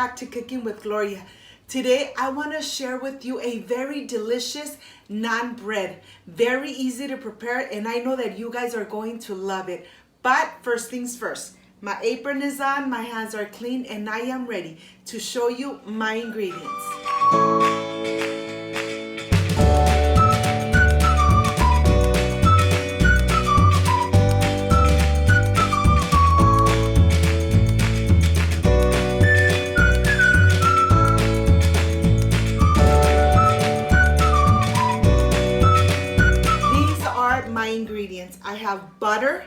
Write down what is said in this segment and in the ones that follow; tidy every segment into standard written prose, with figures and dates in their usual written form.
back to Cooking with Gloria. Today I want to share with you a very delicious naan bread. Very easy to prepare, and I know that you guys are going to love it. But first things first, my apron is on, my hands are clean, and I am ready to show you my ingredients. My ingredients. I have butter,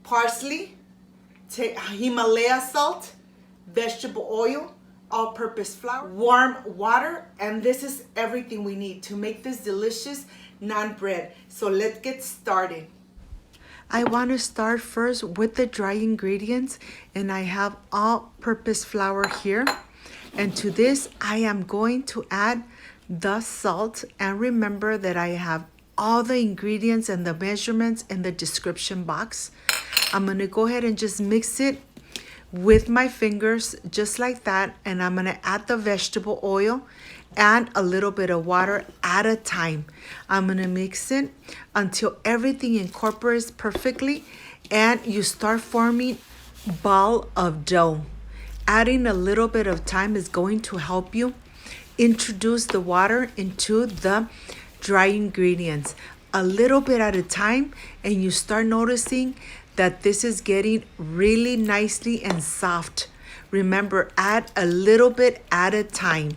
parsley, Himalaya salt, vegetable oil, all-purpose flour, warm water, and this is everything we need to make this delicious naan bread. So let's get started. I want to start first with the dry ingredients, and I have all-purpose flour here. And to this, I am going to add the salt, and remember that I have all the ingredients and the measurements in the description box. I'm gonna go ahead and just mix it with my fingers just like that, and I'm gonna add the vegetable oil and a little bit of water at a time. I'm gonna mix it until everything incorporates perfectly and you start forming ball of dough. Adding a little bit of time is going to help you introduce the water into the dry ingredients a little bit at a time, and you start noticing that this is getting really nicely and soft. Remember, add a little bit at a time.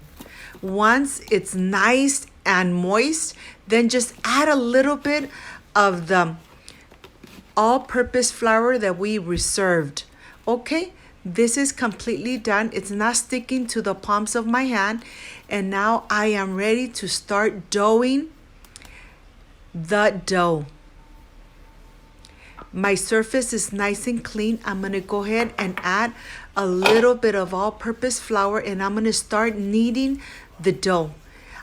Once it's nice and moist, then just add a little bit of the all-purpose flour that we reserved. Okay, this is completely done. It's not sticking to the palms of my hand, and now I am ready to start doughing the dough. My surface is nice and clean. I'm gonna go ahead and add a little bit of all-purpose flour, and I'm gonna start kneading the dough.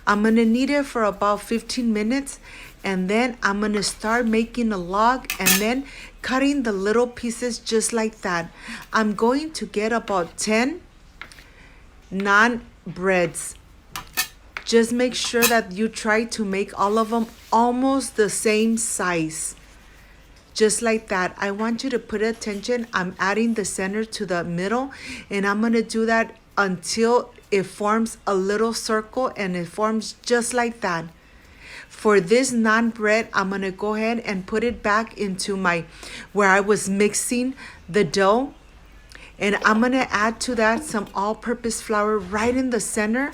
I'm gonna knead it for about 15 minutes, and then I'm gonna start making a log and then cutting the little pieces just like that. I'm going to get about 10 naan breads. Just make sure that you try to make all of them almost the same size. Just like that. I want you to put attention. I'm adding the center to the middle, and I'm going to do that until it forms a little circle, and it forms just like that. For this naan bread, I'm going to go ahead and put it back into where I was mixing the dough. And I'm going to add to that some all-purpose flour right in the center,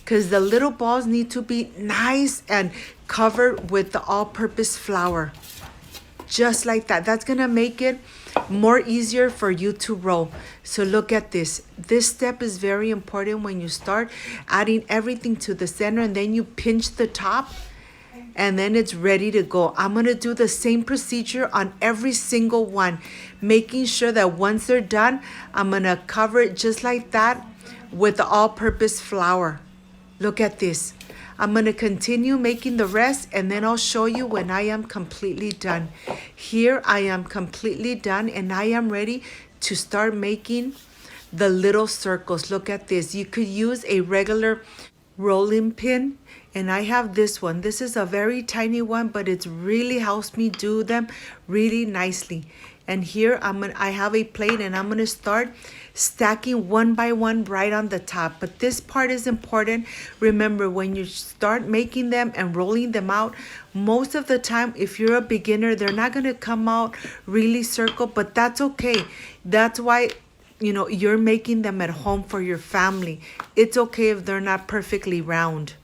because the little balls need to be nice and covered with the all-purpose flour. Just like that. That's going to make it more easier for you to roll. So look at this. This step is very important when you start adding everything to the center, and then you pinch the top, and then it's ready to go. I'm going to do the same procedure on every single one, making sure that once they're done, I'm going to cover it just like that with the all-purpose flour. Look at this. I'm going to continue making the rest, and then I'll show you when I am completely done. Here I am completely done, and I am ready to start making the little circles. Look at this. You could use a regular rolling pin, and I have this one. This is a very tiny one, but it really helps me do them really nicely. And here I have a plate, and I'm going to start stacking one by one right on the top. But this part is important. Remember, when you start making them and rolling them out, most of the time, if you're a beginner, they're not going to come out really circle, but that's okay. That's why you're making them at home for your family. It's okay if they're not perfectly round.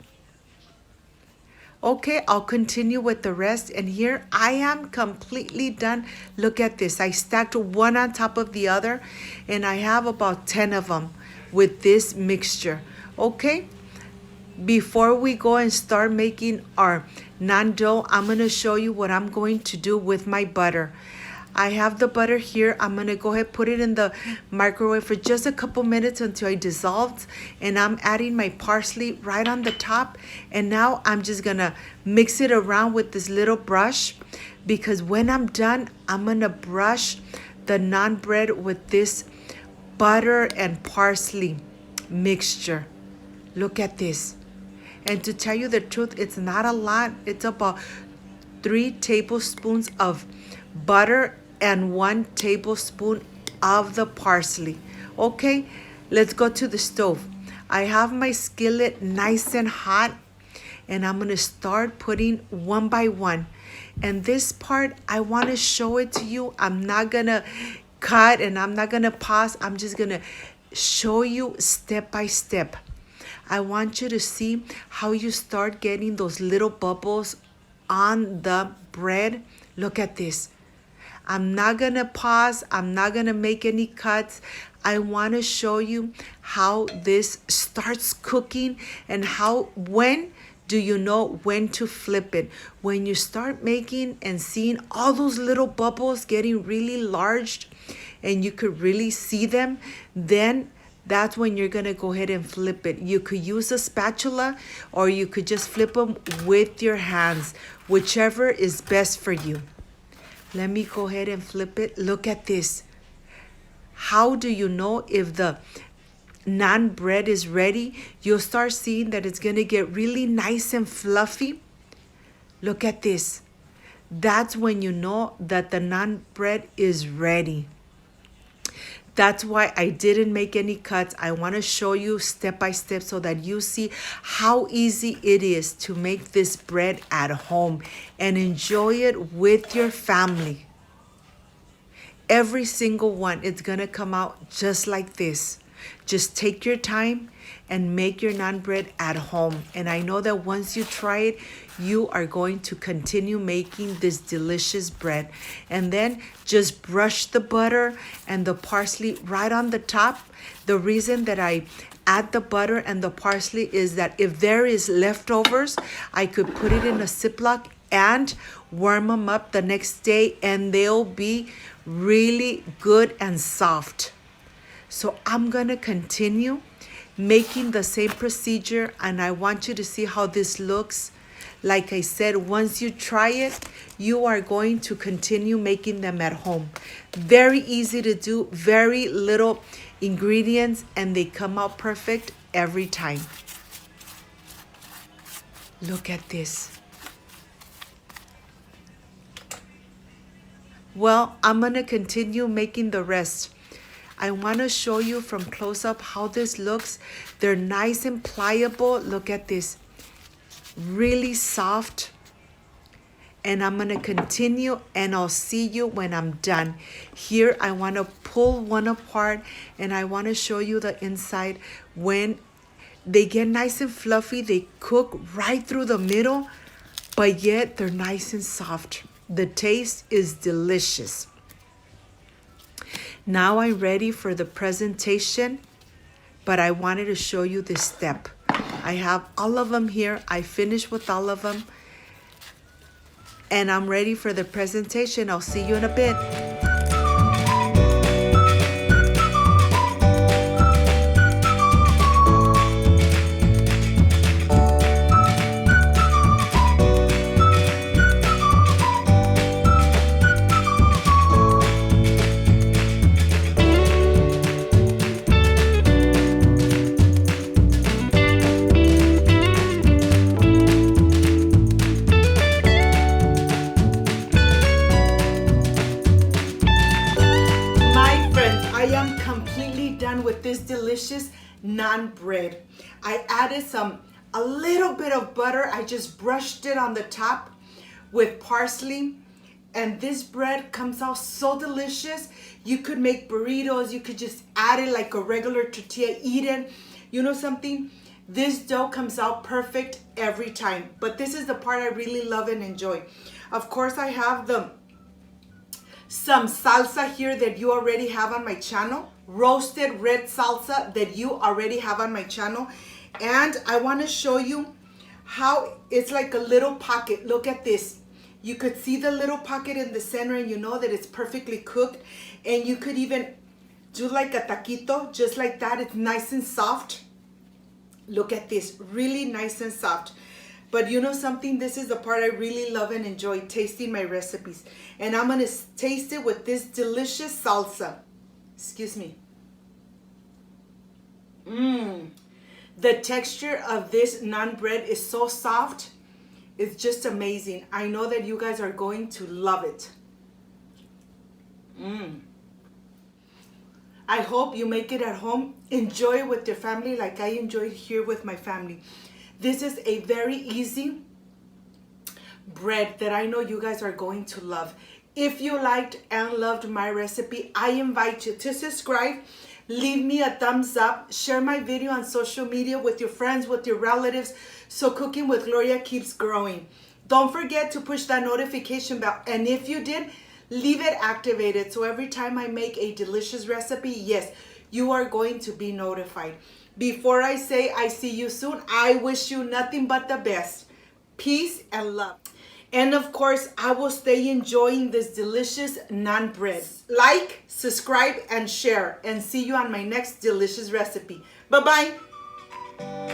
Okay, I'll continue with the rest, and here I am completely done. Look at this. I stacked one on top of the other, and I have about 10 of them with this mixture. Okay, before we go and start making our naan dough, I'm going to show you what I'm going to do with my butter. I have the butter here. I'm going to go ahead and put it in the microwave for just a couple minutes until it dissolves. And I'm adding my parsley right on the top. And now I'm just going to mix it around with this little brush, because when I'm done, I'm going to brush the naan bread with this butter and parsley mixture. Look at this. And to tell you the truth, it's not a lot. It's about 3 tablespoons of butter and 1 tablespoon of the parsley. Okay, let's go to the stove. I have my skillet nice and hot, and I'm gonna start putting one by one. And this part, I wanna show it to you. I'm not gonna cut and I'm not gonna pause. I'm just gonna show you step by step. I want you to see how you start getting those little bubbles on the bread. Look at this. I'm not gonna pause. I'm not gonna make any cuts. I wanna show you how this starts cooking and when do you know when to flip it? When you start making and seeing all those little bubbles getting really large and you could really see them, then that's when you're gonna go ahead and flip it. You could use a spatula or you could just flip them with your hands, whichever is best for you. Let me go ahead and flip it. Look at this. How do you know if the naan bread is ready? You'll start seeing that it's gonna get really nice and fluffy. Look at this. That's when you know that the naan bread is ready. That's why I didn't make any cuts. I want to show you step by step so that you see how easy it is to make this bread at home and enjoy it with your family. Every single one, it's going to come out just like this. Just take your time and make your naan bread at home. And I know that once you try it, you are going to continue making this delicious bread. And then just brush the butter and the parsley right on the top. The reason that I add the butter and the parsley is that if there is leftovers, I could put it in a Ziploc and warm them up the next day and they'll be really good and soft. So I'm gonna continue making the same procedure and I want you to see how this looks. Like I said, once you try it, you are going to continue making them at home. Very easy to do, very little ingredients, and they come out perfect every time. Look at this. Well, I'm gonna continue making the rest. I want to show you from close up how this looks. They're nice and pliable. Look at this. Really soft. And I'm going to continue and I'll see you when I'm done. Here I want to pull one apart and I want to show you the inside. When they get nice and fluffy, they cook right through the middle, but yet they're nice and soft. The taste is delicious. Now I'm ready for the presentation, but I wanted to show you this step. I have all of them here. I finished with all of them. And I'm ready for the presentation. I'll see you in a bit. With this delicious naan bread. I added a little bit of butter. I just brushed it on the top with parsley. And this bread comes out so delicious. You could make burritos. You could just add it like a regular tortilla, eat it. You know something? This dough comes out perfect every time. But this is the part I really love and enjoy. Of course, I have some salsa here that you already have on my channel. Roasted red salsa that you already have on my channel. And I want to show you how it's like a little pocket. Look at this. You could see the little pocket in the center and you know that it's perfectly cooked. And you could even do like a taquito, just like that. It's nice and soft. Look at this, really nice and soft. But you know something? This is the part I really love and enjoy, tasting my recipes. And I'm going to taste it with this delicious salsa. Excuse me. The texture of this naan bread is so soft. It's just amazing. I know that you guys are going to love it. I hope you make it at home. Enjoy it with your family like I enjoyed here with my family. This is a very easy bread that I know you guys are going to love. If you liked and loved my recipe, I invite you to subscribe, leave me a thumbs up, share my video on social media with your friends, with your relatives, so Cooking with Gloria keeps growing. Don't forget to push that notification bell, and if you did, leave it activated so every time I make a delicious recipe, yes, you are going to be notified. Before I say I see you soon, I wish you nothing but the best. Peace and love. And of course, I will stay enjoying this delicious naan bread. Like, subscribe, and share. And see you on my next delicious recipe. Bye-bye.